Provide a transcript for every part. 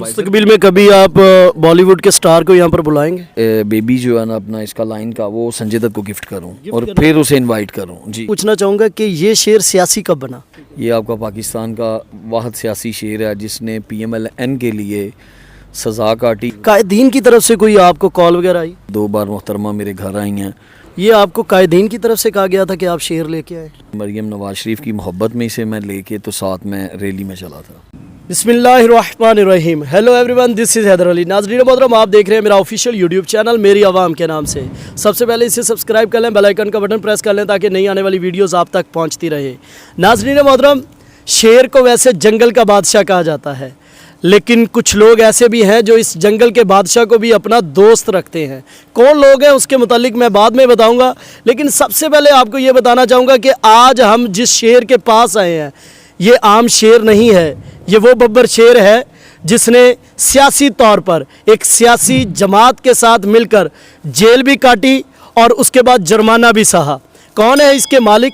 मुस्तकबिल में कभी आप बॉलीवुड के स्टार को यहाँ पर बुलाएंगे? बेबी जो है ना अपना इसका लाइन का, वो संजय दत्त को गिफ्ट करूं और करना फिर उसे इनवाइट करूं जी। पूछना चाहूँगा कि ये शेर सियासी कब बना? ये आपका पाकिस्तान का वाहिद सियासी शेर है जिसने PMLN के लिए सज़ा काटी। कायदीन की तरफ से कोई आपको कॉल वगैरह आई? 2 बार मोहतरमा मेरे घर आई हैं। ये आपको कायदीन की तरफ से कहा गया था कि आप शेर लेके आए? मरियम नवाज शरीफ की मोहब्बत में इसे मैं लेके तो साथ में रैली में चला था। बिस्मिल्लाहिर्रहमानिर्रहीम। Hello everyone, this is Haidar Ali. नाज़रीन मोहतरम, आप देख रहे हैं मेरा ऑफिशियल यूट्यूब चैनल मेरी आवाम के नाम से। सबसे पहले इसे सब्सक्राइब कर लें, बेल आइकन का बटन प्रेस कर लें ताकि नई आने वाली वीडियोस आप तक पहुंचती रहे। नाज़रीन मोहतरम, शेर को वैसे जंगल का बादशाह कहा जाता है, लेकिन कुछ लोग ऐसे भी हैं जो इस जंगल के बादशाह को भी अपना दोस्त रखते हैं। कौन लोग हैं उसके मुतालिक मैं बाद में बताऊंगा, लेकिन सबसे पहले आपको ये बताना चाहूँगा कि आज हम जिस शेर के पास आए हैं ये आम शेर नहीं है, ये वो बब्बर शेर है जिसने सियासी तौर पर एक सियासी जमात के साथ मिलकर जेल भी काटी और उसके बाद जुर्माना भी सहा। कौन है इसके मालिक,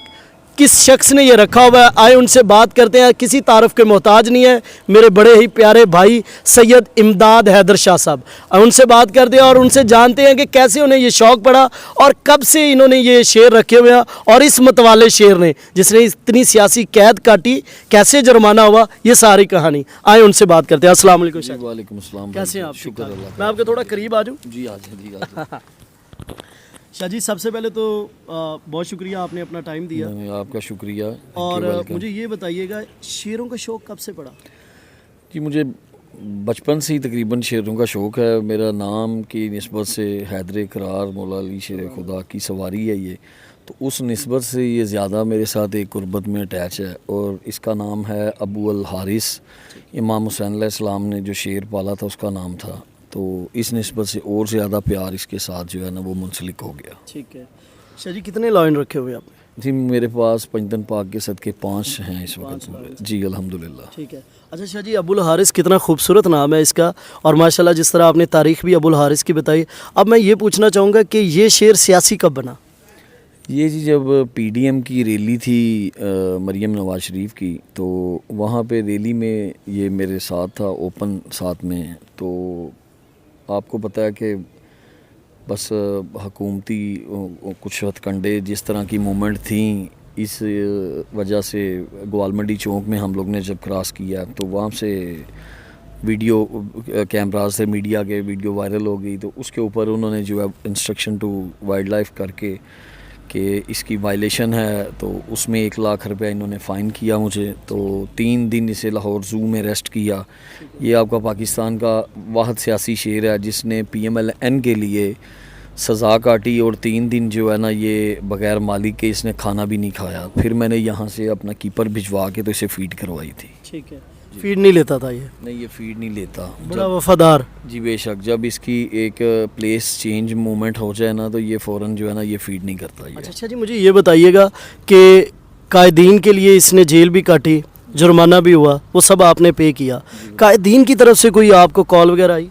किस शख्स ने ये रखा हुआ है, आए उनसे बात करते हैं। किसी तारफ़ के मोहताज नहीं है, मेरे बड़े ही प्यारे भाई सैयद इमदाद हैदर शाह साहब। उनसे बात करते हैं और उनसे जानते हैं कि कैसे उन्हें ये शौक़ पड़ा और कब से इन्होंने ये शेर रखे हुए हैं, और इस मतवाले शेर ने जिसने इतनी सियासी कैद काटी कैसे जुर्माना हुआ, ये सारी कहानी। आए उनसे बात करते हैं। अस्सलाम वालेकुम शाह। वालेकुम अस्सलाम। कैसे हैं आप? शुक्र अल्लाह। मैं आपके थोड़ा करीब आ जाऊँ? जी आ जाइए। शाह जी, सबसे पहले तो बहुत शुक्रिया, आपने अपना टाइम दिया। आपका शुक्रिया। और मुझे ये बताइएगा, शेरों का शौक़ कब से पड़ा? जी मुझे बचपन से ही तकरीबन शेरों का शौक़ है। मेरा नाम की निस्बत से हैदर इकरार मौला अली शेर खुदा की सवारी है ये, तो उस निस्बत से ये ज़्यादा मेरे साथ एक कुर्बत में अटैच है। और इसका नाम है अबू अल हारिस। इमाम हुसैन अलैहिस्सलाम ने जो शेर पाला था उसका नाम था, तो इस निस्बत से और ज़्यादा प्यार इसके साथ जो है ना वो मुंसलिक हो गया। ठीक है शाह जी, कितने लॉयन रखे हुए आपने? जी मेरे पास पंजतन पाक के सदके 5 हैं इस वक्त। जी अल्हम्दुलिल्लाह। ठीक है। अच्छा शाह जी, अबुल हारिस कितना खूबसूरत नाम है इसका, और माशाल्लाह जिस तरह आपने तारीख़ भी अबुल हारिस की बताई। अब मैं ये पूछना चाहूँगा कि ये शेर सियासी कब बना? ये जी जब PDM की रैली थी मरियम नवाज शरीफ की, तो वहाँ पे रैली में ये मेरे साथ था, ओपन साथ में। तो आपको पता है कि बस हकूमती कुछ हथकंडे जिस तरह की मूवमेंट थी, इस वजह से ग्वालमंडी चौक में हम लोग ने जब क्रॉस किया तो वहाँ से वीडियो कैमराज से मीडिया के वीडियो वायरल हो गई। तो उसके ऊपर उन्होंने जो है इंस्ट्रक्शन टू वाइल्ड लाइफ करके कि इसकी वायलेशन है, तो उसमें 1 लाख रुपया इन्होंने फ़ाइन किया मुझे। तो 3 दिन इसे लाहौर ज़ू में अरेस्ट किया। ये आपका पाकिस्तान का वाहिद सियासी शेर है जिसने PMLN के लिए सज़ा काटी और 3 दिन जो है ना ये बग़ैर मालिक के इसने खाना भी नहीं खाया। फिर मैंने यहाँ से अपना कीपर भिजवा के तो इसे फ़ीड करवाई थी। ठीक है। फीड नहीं लेता था ये? नहीं, ये फ़ीड नहीं लेता। बड़ा वफादार। जी बेशक, जब इसकी एक प्लेस चेंज मूवमेंट हो जाए ना तो ये फ़ौरन जो है ना ये फ़ीड नहीं करता ये। अच्छा जी, मुझे ये बताइएगा कि कायदीन के लिए इसने जेल भी काटी, जुर्माना भी हुआ, वो सब आपने पे किया। कायदीन की तरफ से कोई आपको कॉल वगैरह आई?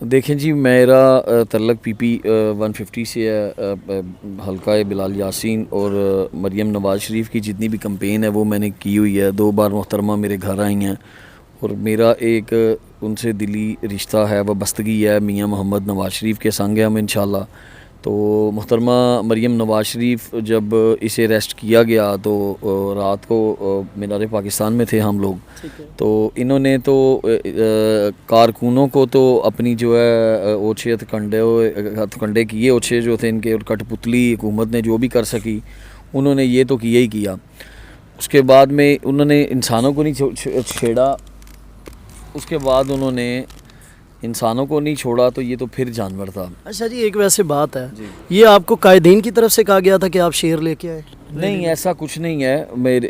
देखें जी, मेरा तल्लक PP 150 से है। हल्का बिलाल यासीन और मरियम नवाज शरीफ की जितनी भी कंपेन है वो मैंने की हुई है। 2 बार मोहतरमा मेरे घर आई हैं और मेरा एक उनसे दिली रिश्ता है, वबस्तगी है। मियाँ मोहम्मद नवाज शरीफ के संग हैं हम इंशाल्लाह। तो मोहतरमा मरियम नवाज शरीफ जब इसे अरेस्ट किया गया तो रात को मीनार पाकिस्तान में थे हम लोग। तो इन्होंने तो कारकुनों को तो अपनी जो है ओछे हथकंडे किए, ओछे जो थे इनके, और कठपुतली हुकूमत ने जो भी कर सकी उन्होंने ये तो किया ही किया। उसके बाद में उन्होंने इंसानों को नहीं छेड़ा, उसके बाद उन्होंने इंसानों को नहीं छोड़ा, तो ये तो फिर जानवर था। अच्छा जी, एक वैसे बात है, ये आपको कायदीन की तरफ से कहा गया था कि आप शेर लेके आए? नहीं, ऐसा कुछ नहीं है।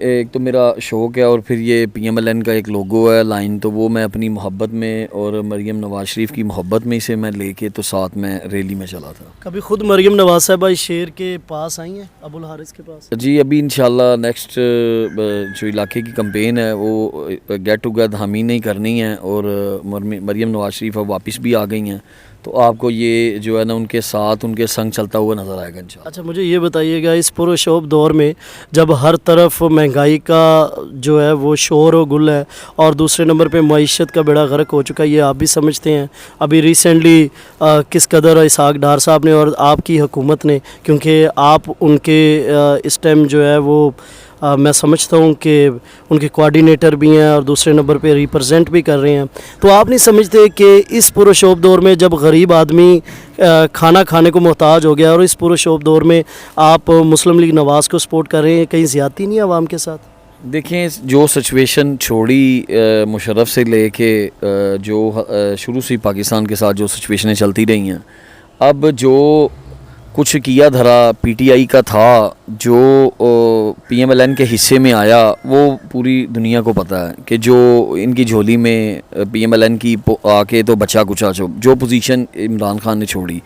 एक तो मेरा शौक़ है और फिर ये PMLN का एक लोगो है लाइन, तो वो मैं अपनी मोहब्बत में और मरियम नवाज शरीफ की मोहब्बत में इसे मैं लेके तो साथ में रैली में चला था। कभी खुद मरियम नवाज साहबा इस शेर के पास आई हैं, अबुल हारिस के पास? जी अभी इंशाल्लाह नेक्स्ट जो इलाके की कंपेन है वो गेट टुगेदर हम ही नहीं करनी है, और मरियम नवाज शरीफ अब वापस भी आ गई हैं। तो आपको ये जो है ना उनके साथ उनके संग चलता हुआ नज़र आएगा इंशाल्लाह। अच्छा, मुझे ये बताइएगा, इस पुरशोभ दौर में जब हर तरफ महंगाई का जो है वो शोर व गुल है और दूसरे नंबर पे मईशत का बेड़ा गर्क हो चुका है, ये आप भी समझते हैं। अभी रिसेंटली किस कदर इसहाक डार साहब ने और आपकी हुकूमत ने, क्योंकि आप उनके इस टाइम जो है वो मैं समझता हूँ कि उनके कोऑर्डिनेटर भी हैं और दूसरे नंबर पे रिप्रेजेंट भी कर रहे हैं, तो आप नहीं समझते कि इस पुरशोभ दौर में जब गरीब आदमी खाना खाने को मोहताज हो गया और इस पुरशोभ दौर में आप मुस्लिम लीग नवाज़ को सपोर्ट कर रहे हैं, कहीं ज़्यादती नहीं है आवाम के साथ? देखें, जो सिचुएशन छोड़ी मुशर्रफ से लेके जो शुरू से पाकिस्तान के साथ जो सिचुएशनें चलती रही हैं, अब जो कुछ किया धरा पीटीआई का था, जो पीएमएलएन के हिस्से में आया, वो पूरी दुनिया को पता है कि जो इनकी झोली में पीएमएलएन की आके तो बचा कुचा जो पोजीशन इमरान खान ने छोड़ी।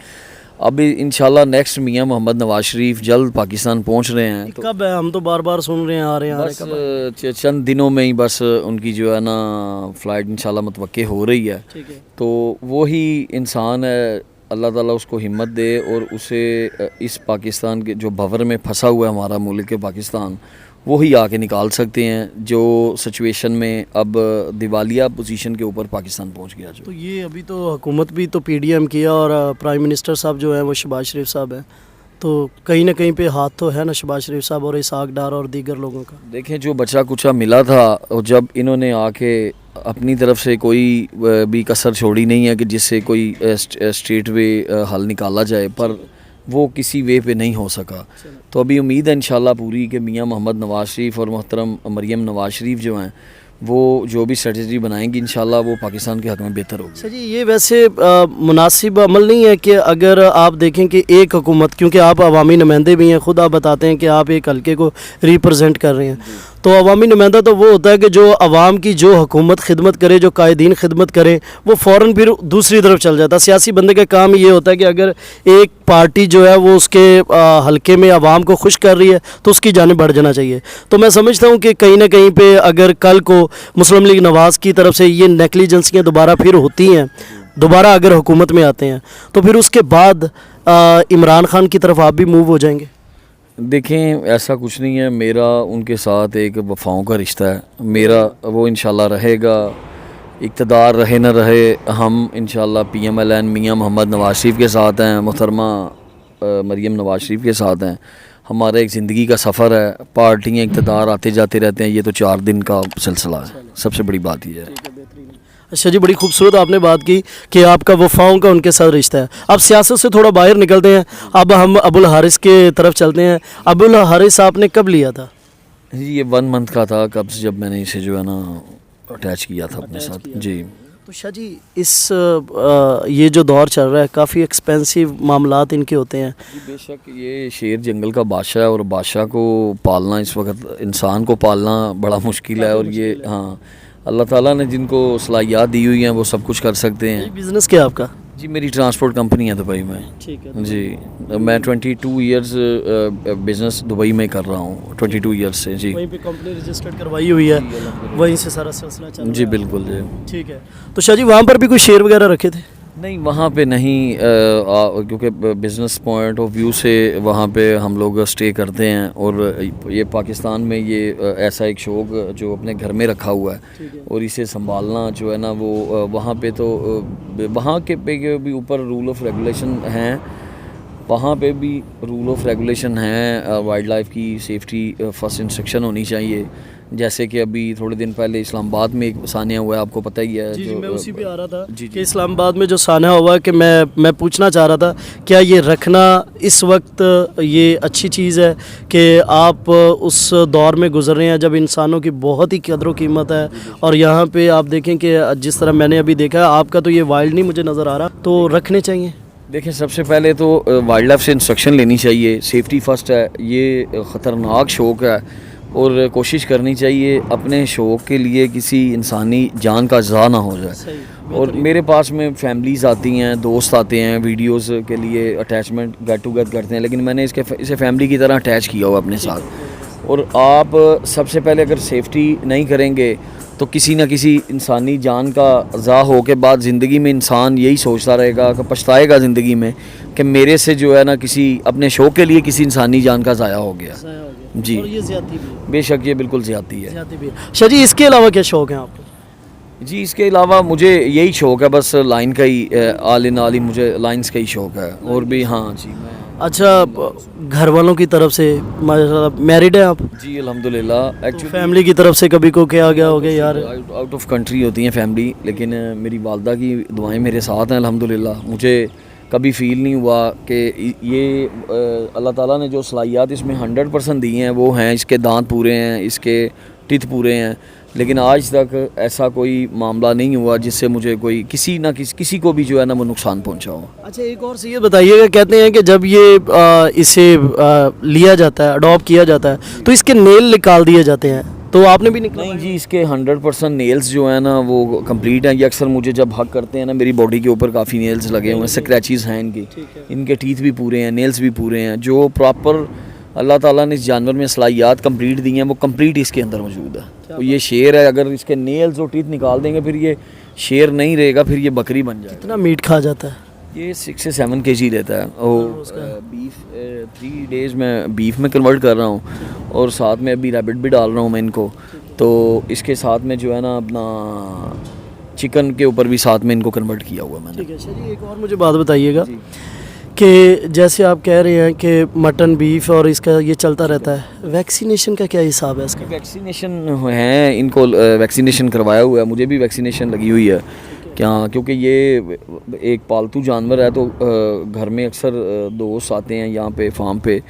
अब इंशाल्लाह नेक्स्ट मियां मोहम्मद नवाज शरीफ जल्द पाकिस्तान पहुंच रहे हैं। तो कब है? हम तो बार बार सुन रहे हैं, आ रहे हैं, बस चंद दिनों में ही बस उनकी जो है ना फ़्लाइट इंशाल्लाह मुतवक्के हो रही है। ठीक है। तो वो ही इंसान है, अल्लाह ताला उसको हिम्मत दे और उसे इस पाकिस्तान के जो भंवर में फंसा हुआ है हमारा मुल्क के पाकिस्तान, वो ही आके निकाल सकते हैं जो सिचुएशन में अब दिवालिया पोजीशन के ऊपर पाकिस्तान पहुंच गया। जो तो ये अभी तो हुकूमत भी तो पीडीएम की है और प्राइम मिनिस्टर साहब जो हैं वो शहबाज शरीफ साहब हैं, तो कहीं ना कहीं पे हाथ तो है ना शहबाज शरीफ साहब और इसहाक डार और दीगर लोगों का। देखें, जो बचा कुचा मिला था और जब इन्होंने आके अपनी तरफ से कोई भी कसर छोड़ी नहीं है कि जिससे कोई स्ट्रेट वे हल निकाला जाए, पर वो किसी वे पे नहीं हो सका। तो अभी उम्मीद है इंशाल्लाह पूरी कि मियां मोहम्मद नवाज शरीफ और मोहतरम मरियम नवाज शरीफ जो हैं वो जो भी स्ट्रेटजी बनाएंगी इंशाल्लाह वो पाकिस्तान के हक़ में बेहतर होगी। सर जी, ये वैसे मुनासिब अमल नहीं है कि अगर आप देखें कि एक हुकूमत, क्योंकि आप अवामी नुमाइंदे भी हैं, ख़ुद आप बताते हैं कि आप एक हल्के को रिप्रेजेंट कर रहे हैं, तो अवामी नुमाइंदा तो वो होता है कि जो अवाम की जो हुकूमत खिदमत करे, जो कायदीन खिदमत करे, वो फ़ौरन फिर दूसरी तरफ चल जाता है। सियासी बंदे का काम ये होता है कि अगर एक पार्टी जो है वो उसके हल्के में अवाम को खुश कर रही है तो उसकी जानिब बढ़ जाना चाहिए। तो मैं समझता हूँ कि कहीं ना कहीं पे अगर कल को मुस्लिम लीग नवाज़ की तरफ से ये नेग्लिजेंसियाँ दोबारा फिर होती हैं, दोबारा अगर हुकूमत में आते हैं, तो फिर उसके बाद इमरान खान की तरफ आप भी मूव हो जाएंगे? देखें, ऐसा कुछ नहीं है, मेरा उनके साथ एक वफ़ाओं का रिश्ता है, मेरा वो इंशाल्लाह रहेगा। इक़्तिदार रहे न रहे, हम इंशाल्लाह पीएमएलएन मियां मोहम्मद नवाज शरीफ के साथ हैं, मोहतरमा मरियम नवाज शरीफ के साथ हैं। हमारा एक ज़िंदगी का सफ़र है, पार्टियाँ इक़्तिदार आते जाते रहते हैं, ये तो 4 दिन का सिलसिला है। सबसे बड़ी बात ये है। अच्छा जी, बड़ी खूबसूरत आपने बात की कि आपका वफ़ाओं का उनके साथ रिश्ता है। अब सियासत से थोड़ा बाहर निकलते हैं, अब हम अबुल हारिस के तरफ चलते हैं। अबुल हारिस आपने कब लिया था? जी, ये 1 मंथ का था कब से जब मैंने इसे जो है ना अटैच किया था अपने साथ। जी तो शाह जी, इस ये जो दौर चल रहा है, काफ़ी एक्सपेंसिव मामलात इनके होते हैं। बेशक ये शेर जंगल का बादशाह है और बादशाह को पालना इस वक्त इंसान को पालना बड़ा मुश्किल है। और ये हाँ, अल्लाह ताला ने जिनको सलाहियत दी हुई हैं वो सब कुछ कर सकते हैं। बिज़नेस क्या है आपका? जी, मेरी ट्रांसपोर्ट कंपनी है दुबई में। ठीक है जी, मैं 22 ईयर्स बिज़नेस दुबई में कर रहा हूँ, 22 ईयर्स से। जी, वहीं पे कंपनी रजिस्टर्ड करवाई हुई है, वहीं से सारा सिलसिला चल रहा है। जी बिल्कुल जी। ठीक है। तो शाह जी, वहाँ पर भी कोई शेयर वगैरह रखे थे? नहीं, वहाँ पे नहीं, क्योंकि बिज़नेस पॉइंट ऑफ व्यू से वहाँ पे हम लोग स्टे करते हैं और ये पाकिस्तान में ये ऐसा एक शौक़ जो अपने घर में रखा हुआ है और इसे संभालना जो है ना वो वहाँ पे तो वहाँ के पे भी ऊपर रूल ऑफ रेगुलेशन हैं, वहाँ पे भी रूल ऑफ रेगुलेशन है। वाइल्ड लाइफ की सेफ्टी फर्स्ट इंस्ट्रक्शन होनी चाहिए। जैसे कि अभी थोड़े दिन पहले इस्लामाबाद में एक सानिया हुआ है, आपको पता ही है। जी, मैं उसी पे आ रहा था जी, कि इस्लामाबाद में जो सानिया हुआ है कि मैं पूछना चाह रहा था, क्या ये रखना इस वक्त ये अच्छी चीज़ है कि आप उस दौर में गुजर रहे हैं जब इंसानों की बहुत ही कदर कीमत है, और यहाँ पे आप देखें कि जिस तरह मैंने अभी देखा है, आपका तो ये वाइल्ड नहीं मुझे नज़र आ रहा, तो रखने चाहिए? देखें, सबसे पहले तो वाइल्ड लाइफ से इंस्ट्रक्शन लेनी चाहिए, सेफ्टी फर्स्ट है। ये ख़तरनाक शौक़ है और कोशिश करनी चाहिए अपने शौक़ के लिए किसी इंसानी जान का ज़ाया ना हो जाए। और मेरे पास में फैमिलीज़ आती हैं, दोस्त आते हैं, वीडियोस के लिए अटैचमेंट गेट टुगेदर करते हैं, लेकिन मैंने इसे फैमिली की तरह अटैच किया हुआ अपने साथ। और आप सबसे पहले अगर सेफ्टी नहीं करेंगे तो किसी न किसी इंसानी जान का ज़ा हो के बाद ज़िंदगी में इंसान यही सोचता रहेगा कि पछताएगा ज़िंदगी में कि मेरे से जो है ना किसी अपने शौक़ के लिए किसी इंसानी जान का ज़ाया हो गया। जी, और ये ज़्यादती भी है। बेशक ये बिल्कुल ज़्यादती है। ज़्यादती भी है। शाह जी, इसके अलावा क्या शौक़ हैं आपको? जी, इसके अलावा मुझे यही शौक़ है, बस लाइन का ही ऑल इन ऑल ही मुझे लाइन्स का ही शौक़ है। और भी हाँ जी, मैं अच्छा, घर वालों की तरफ से माशाल्लाह मैरिड हैं आप? जी अल्हम्दुलिल्लाह। तो एक्चुअली फैमिली की तरफ से कभी को क्या गया हो गया यार? आउट ऑफ कंट्री होती हैं फैमिली, लेकिन मेरी वालदा की दुआएं मेरे साथ हैं अल्हम्दुलिल्लाह। मुझे कभी फ़ील नहीं हुआ कि ये अल्लाह ताला ने जो सलाहियत इसमें 100% दी हैं वो हैं, इसके दांत पूरे हैं, इसके टिथ पूरे हैं, लेकिन आज तक ऐसा कोई मामला नहीं हुआ जिससे मुझे कोई किसी को भी जो है ना वो नुकसान पहुंचा हो। अच्छा, एक और से ये बताइएगा, कहते हैं कि जब ये इसे लिया जाता है, अडॉप्ट किया जाता है, तो इसके नेल निकाल दिए जाते हैं, तो आपने भी निकाला? नहीं जी, इसके 100% नेल्स जो है ना वो कंप्लीट हैं। ये अक्सर मुझे जब हक करते हैं ना, मेरी बॉडी के ऊपर काफ़ी नेल्स लगे हुए हैं, स्क्रैचेस हैं इनके टीथ भी पूरे हैं, नेल्स भी पूरे हैं। जो प्रॉपर अल्लाह ताला ने इस जानवर में सलाहियत कंप्लीट दी हैं वो कंप्लीट इसके अंदर मौजूद है। तो ये शेर है, अगर इसके नेल्स और टीथ निकाल देंगे फिर ये शेर नहीं रहेगा, फिर ये बकरी बन जाएगा। कितना मीट खा जाता है? ये 6 से 7 kg रहता है। और बीफ 3 डेज़ में बीफ में कन्वर्ट कर रहा हूँ और साथ में अभी रैबिट भी डाल रहा हूँ मैं इनको। तो इसके साथ में जो है ना अपना चिकन के ऊपर भी साथ में इनको कन्वर्ट किया हुआ मैंने। ठीक है शाह जी, एक और मुझे बात बताइएगा कि जैसे आप कह रहे हैं कि मटन बीफ और इसका ये चलता रहता है, वैक्सीनेशन का क्या हिसाब है इसका? वैक्सीनेशन है, इनको वैक्सीनेशन करवाया हुआ है, मुझे भी वैक्सीनेशन लगी हुई है। क्या, क्योंकि ये एक पालतू जानवर है, तो घर में अक्सर दोस्त आते हैं यहाँ पे फार्म पे,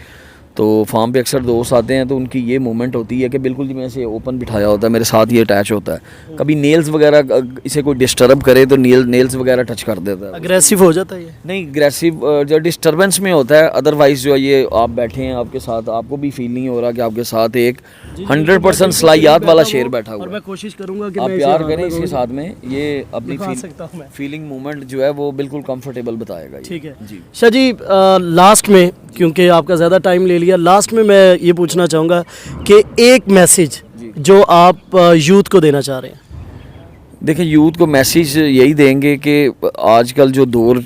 तो फार्म पे अक्सर दोस्त आते हैं, तो उनकी ये मूवमेंट होती है कि बिल्कुल मैं इसे ओपन बिठाया होता है, मेरे साथ ये अटैच होता है। कभी नेल्स वगैरह इसे कोई डिस्टर्ब करे तो नेल्स वगैरह टच कर देता है। अग्रेसिव हो जाता है ये? नहीं, अग्रेसिव जो डिस्टर्बेंस में होता है, अदरवाइज़ जो ये आप बैठे हैं आपके साथ, आपको भी फील नहीं हो रहा कि आपके साथ एक 100% सलाहियत वाला शेर बैठा हुआ और है। मैं कोशिश करूंगा कि आप मैं प्यार करें इसके साथ में, ये अपनी सकता हूं मैं। फीलिंग मूवमेंट जो है वो बिल्कुल कंफर्टेबल बताएगा। ठीक है जी। शाह जी, लास्ट में, क्योंकि आपका ज़्यादा टाइम ले लिया, लास्ट में मैं ये पूछना चाहूँगा कि एक मैसेज जो आप यूथ को देना चाह रहे हैं। देखिए, यूथ को मैसेज यही देंगे कि आजकल जो दौर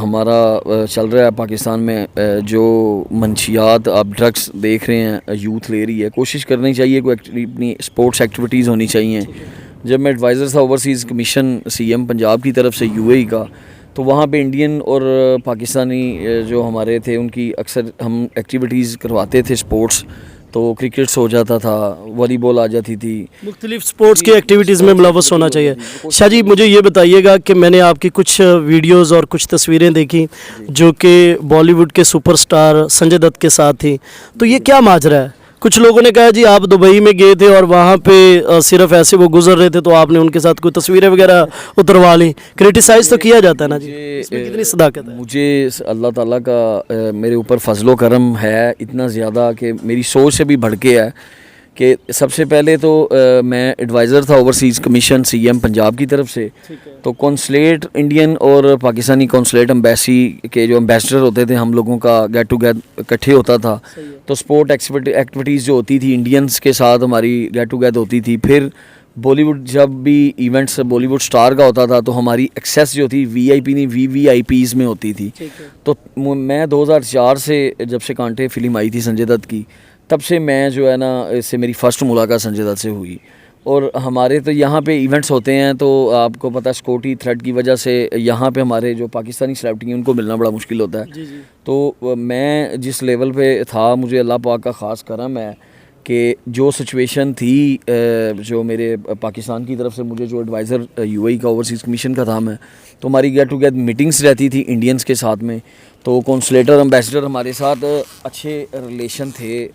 हमारा चल रहा है पाकिस्तान में, जो मंशियात आप ड्रग्स देख रहे हैं यूथ ले रही है, कोशिश करनी चाहिए कोई अपनी स्पोर्ट्स एक्टिविटीज़ होनी चाहिए। जब मैं एडवाइज़र था ओवरसीज़ कमीशन CM पंजाब की तरफ से UAE का, तो वहाँ पे इंडियन और पाकिस्तानी जो हमारे थे उनकी अक्सर हम एक्टिविटीज़ करवाते थे स्पोर्ट्स। तो क्रिकेट्स हो जाता था, वॉलीबॉल आ जाती थी, मुख्तलिफ स्पोर्ट्स की एक्टिविटीज़ में मुलव्वस होना चाहिए। शाह जी, मुझे ये बताइएगा कि मैंने आपकी कुछ वीडियोस और कुछ तस्वीरें देखी जो कि बॉलीवुड के सुपरस्टार संजय दत्त के साथ थी, तो ये क्या माजरा है? कुछ लोगों ने कहा जी आप दुबई में गए थे और वहाँ पे सिर्फ ऐसे वो गुजर रहे थे तो आपने उनके साथ कोई तस्वीरें वगैरह उतरवा ली। क्रिटिसाइज़ तो किया जाता है ना जी, इसमें कितनी सदाकत है? मुझे अल्लाह ताला का मेरे ऊपर फजलो करम है इतना ज़्यादा कि मेरी सोच से भी बढ़ के है कि सबसे पहले तो मैं एडवाइज़र था ओवरसीज़ कमीशन CM पंजाब की तरफ से। तो कौंसलेट इंडियन और पाकिस्तानी कौंसलेट एम्बेसी के जो एम्बेसडर होते थे, हम लोगों का गेट टुगेदर इकट्ठे होता था। तो स्पोर्ट एक्टिविटीज़ जो होती थी इंडियंस के साथ हमारी गेट टुगेदर होती थी। फिर बॉलीवुड जब भी इवेंट्स बॉलीवुड स्टार का होता था तो हमारी एक्सेस जो थी VIP नहीं VVIPs में होती थी। तो मैं 2004 से जब से कांटे फिल्म आई थी संजय दत्त की, तब से मैं जो है ना इससे मेरी फ़र्स्ट मुलाकात संजय दत्त से हुई। और हमारे तो यहाँ पे इवेंट्स होते हैं, तो आपको पता है सिक्योरिटी थ्रेट की वजह से यहाँ पे हमारे जो पाकिस्तानी सेलिब्रिटी हैं उनको मिलना बड़ा मुश्किल होता है। तो मैं जिस लेवल पे था, मुझे अल्लाह पाक का ख़ास करम है कि जो सिचुएशन थी, जो मेरे पाकिस्तान की तरफ से मुझे जो एडवाइज़र UAE का ओवरसीज़ कमीशन का था मैं, तो हमारी गेट टुगेदर मीटिंग्स रहती थी इंडियंस के साथ में। तो कौंसलेटर एम्बेसडर हमारे साथ अच्छे रिलेशन थे,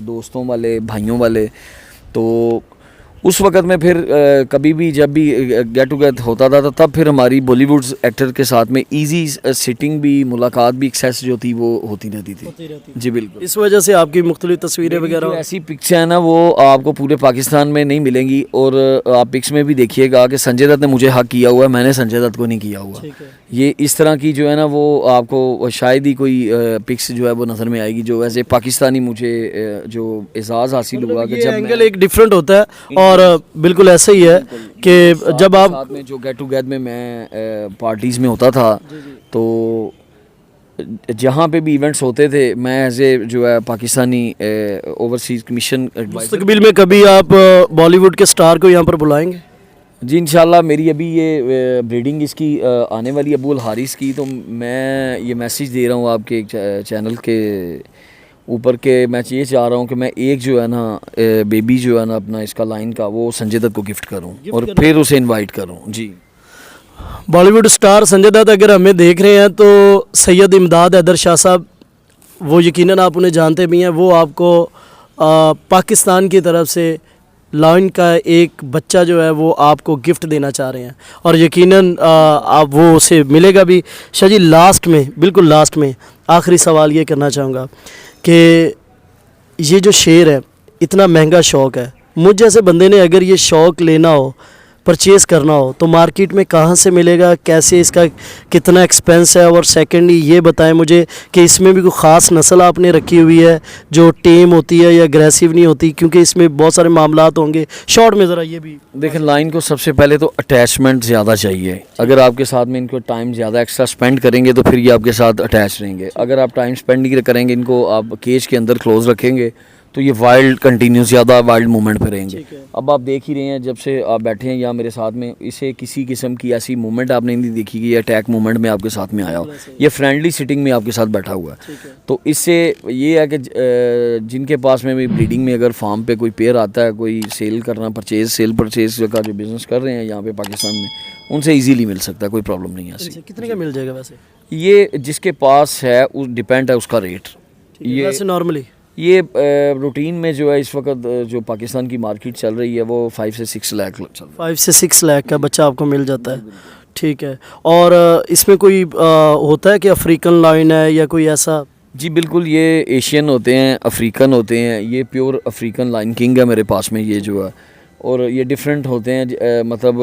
दोस्तों वाले, भाइयों वाले। तो उस वक्त में फिर कभी भी जब भी गेट टुगेदर होता था तो तब फिर हमारी बॉलीवुड एक्टर के साथ में इजी सिटिंग भी, मुलाकात भी, एक्सेस जो थी वो होती रहती थी। जी बिल्कुल। इस वजह से आपकी मुख्तलिफ तस्वीरें जो वगैरह ऐसी पिक्स हैं ना वो आपको पूरे पाकिस्तान में नहीं मिलेंगी। और आप पिक्स में भी देखिएगा कि संजय दत्त ने मुझे हक किया हुआ है, मैंने संजय दत्त को नहीं किया हुआ। ठीक है। ये इस तरह की जो है ना वो आपको शायद ही कोई पिक्स जो है वो नज़र में आएगी जो वैसे पाकिस्तानी मुझे जो एजाज़ हासिल हुआ कि ये जब एंगल एक डिफरेंट होता है और बिल्कुल ऐसा ही है कि जब आप साथ में जो गेट टुगेदर में मैं पार्टीज़ में होता था तो जहाँ पे भी इवेंट्स होते थे मैं एज ए जो है पाकिस्तानी ओवरसीज़ कमीशन एडवाइजर। मुस्तकबिल में कभी आप बॉलीवुड के स्टार को यहाँ पर बुलाएंगे? जी इंशाल्लाह। मेरी अभी ये ब्रीडिंग इसकी आने वाली अबू अल हारिस की, तो मैं ये मैसेज दे रहा हूँ आपके चैनल के ऊपर के मैं ये चाह रहा हूँ कि मैं एक जो है ना बेबी जो है ना अपना इसका लाइन का वो संजय दत्त को गिफ्ट करूँ और फिर उसे इनवाइट करूँ। जी बॉलीवुड स्टार संजय दत्त अगर हमें देख रहे हैं तो सैयद इमदाद हैदर शाह साहब, वो यकीनन आप उन्हें जानते भी हैं, वो आपको पाकिस्तान की तरफ से लाइन का एक बच्चा जो है वो आपको गिफ्ट देना चाह रहे हैं और यकीनन आप वो उसे मिलेगा भी। शाह जी लास्ट में, बिल्कुल लास्ट में आखिरी सवाल ये करना चाहूँगा कि ये जो शेर है इतना महंगा शौक़ है, मुझ जैसे बंदे ने अगर ये शौक़ लेना हो, परचेज़ करना हो तो मार्केट में कहाँ से मिलेगा, कैसे, इसका कितना एक्सपेंस है? और सेकेंडली ये बताएं मुझे कि इसमें भी कोई ख़ास नस्ल आपने रखी हुई है जो टेम होती है या अग्रेसिव नहीं होती, क्योंकि इसमें बहुत सारे मामलात होंगे। शॉर्ट में ज़रा ये भी देखें, लाइन को सबसे पहले तो अटैचमेंट ज़्यादा चाहिए। अगर आपके साथ में इनको टाइम ज़्यादा एक्स्ट्रा स्पेंड करेंगे तो फिर ये आपके साथ अटैच रहेंगे। अगर आप टाइम स्पेंड नहीं करेंगे, इनको आप केज के अंदर क्लोज रखेंगे तो ये वाइल्ड कंटिन्यूस ज़्यादा वाइल्ड मूवमेंट पे रहेंगे। अब आप देख ही रहे हैं जब से आप बैठे हैं यहाँ मेरे साथ में, इसे किसी किस्म की ऐसी मूवमेंट आपने नहीं देखी कि ये अटैक मूवमेंट में आपके साथ में आया हो। ये फ्रेंडली सिटिंग में आपके साथ बैठा हुआ है। तो इससे ये है कि जिनके पास में भी ब्रीडिंग में अगर फार्म पे कोई पेयर आता है, कोई सेल करना, सेल परचेज का जो बिज़नेस कर रहे हैं यहाँ पे पाकिस्तान में, उनसे ईजीली मिल सकता है, कोई प्रॉब्लम नहीं है ऐसी। कितने का मिल जाएगा वैसे? ये जिसके पास है उस डिपेंड है उसका रेट। ये वैसे नॉर्मली ये रूटीन में जो है इस वक्त जो पाकिस्तान की मार्केट चल रही है वो 5 से 6 लाख चल रहा है। 5 से 6 लाख का बच्चा आपको मिल जाता है। ठीक है। और इसमें कोई होता है कि अफ्रीकन लाइन है या कोई ऐसा? जी बिल्कुल, ये एशियन होते हैं, अफ्रीकन होते हैं। ये प्योर अफ्रीकन लाइन किंग है मेरे पास में ये जो है, और ये डिफरेंट होते हैं। मतलब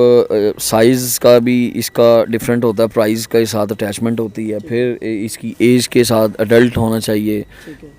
साइज़ का भी इसका डिफरेंट होता है, प्राइस के साथ अटैचमेंट होती है, फिर इसकी एज के साथ अडल्ट होना चाहिए,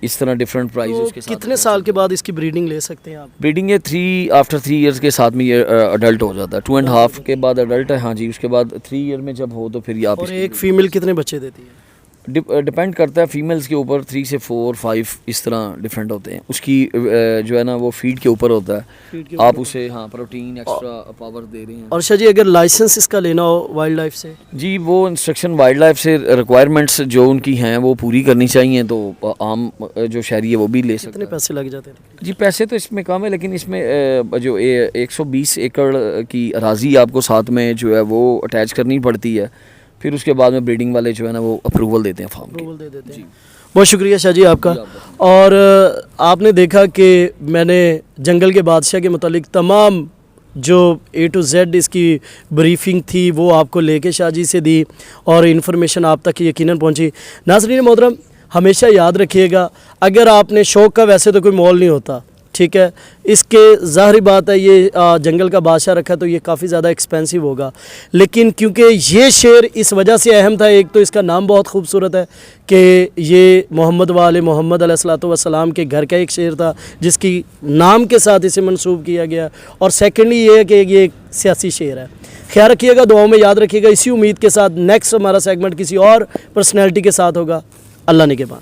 इस तरह डिफरेंट प्राइस तो उसके साथ। कितने साल के बाद इसकी ब्रीडिंग ले सकते हैं आप? ब्रीडिंग ये आफ्टर 3 ईयर्स के साथ में ये अडल्ट हो जाता है। 2.5 के बाद अडल्ट है। हाँ जी, उसके बाद 3 ईयर में जब हो तो फिर ये आप। और एक फीमेल कितने बच्चे देती है? डिपेंड करता है फीमेल्स के ऊपर, 3 से 4, 5 इस तरह डिफरेंट होते हैं। उसकी जो है ना वो फीड के ऊपर होता है, आप उसे हाँ प्रोटीन एक्स्ट्रा पावर दे रहे हैं। और शाह जी अगर लाइसेंस इसका लेना हो वाइल्ड लाइफ से? जी वो इंस्ट्रक्शन वाइल्ड लाइफ से रिक्वायरमेंट्स जो उनकी हैं वो पूरी करनी चाहिए, तो आम जो शहरी है वो भी ले सकते हैं। कितने पैसे लग जाते हैं? जी पैसे तो इसमें कम है, लेकिन इसमें जो 120 एकड़ की अराजी आपको साथ में जो है वो अटैच करनी पड़ती है। फिर उसके बाद में ब्रीडिंग वाले जो है ना वो अप्रूवल देते हैं, फार्म अप्रूवल दे देते हैं। बहुत शुक्रिया शाह जी आपका। और आपने देखा कि मैंने जंगल के बादशाह के मुतालिक तमाम जो A to Z इसकी ब्रीफिंग थी वो आपको लेके शाह जी से दी और इन्फॉर्मेशन आप तक यकीनन पहुंची। नाज़रीन मोहतरम, हमेशा याद रखिएगा, अगर आपने शौक़ का वैसे तो कोई मोल नहीं होता, ठीक है, इसके ज़ाहिर बात है ये जंगल का बादशाह रखा तो ये काफ़ी ज़्यादा एक्सपेंसिव होगा, लेकिन क्योंकि ये शेर इस वजह से अहम था, एक तो इसका नाम बहुत खूबसूरत है कि ये मोहम्मद वाले मोहम्मद अलैहिस्सलातु वस्सलाम के घर का एक शेर था जिसकी नाम के साथ इसे मंसूब किया गया, और सेकेंडली ये है कि ये एक सियासी शेर है। ख्याल रखिएगा, दुआओं में याद रखिएगा। इसी उम्मीद के साथ नेक्स्ट हमारा सेगमेंट किसी और पर्सनैलिटी के साथ होगा। अल्लाह निगहबान।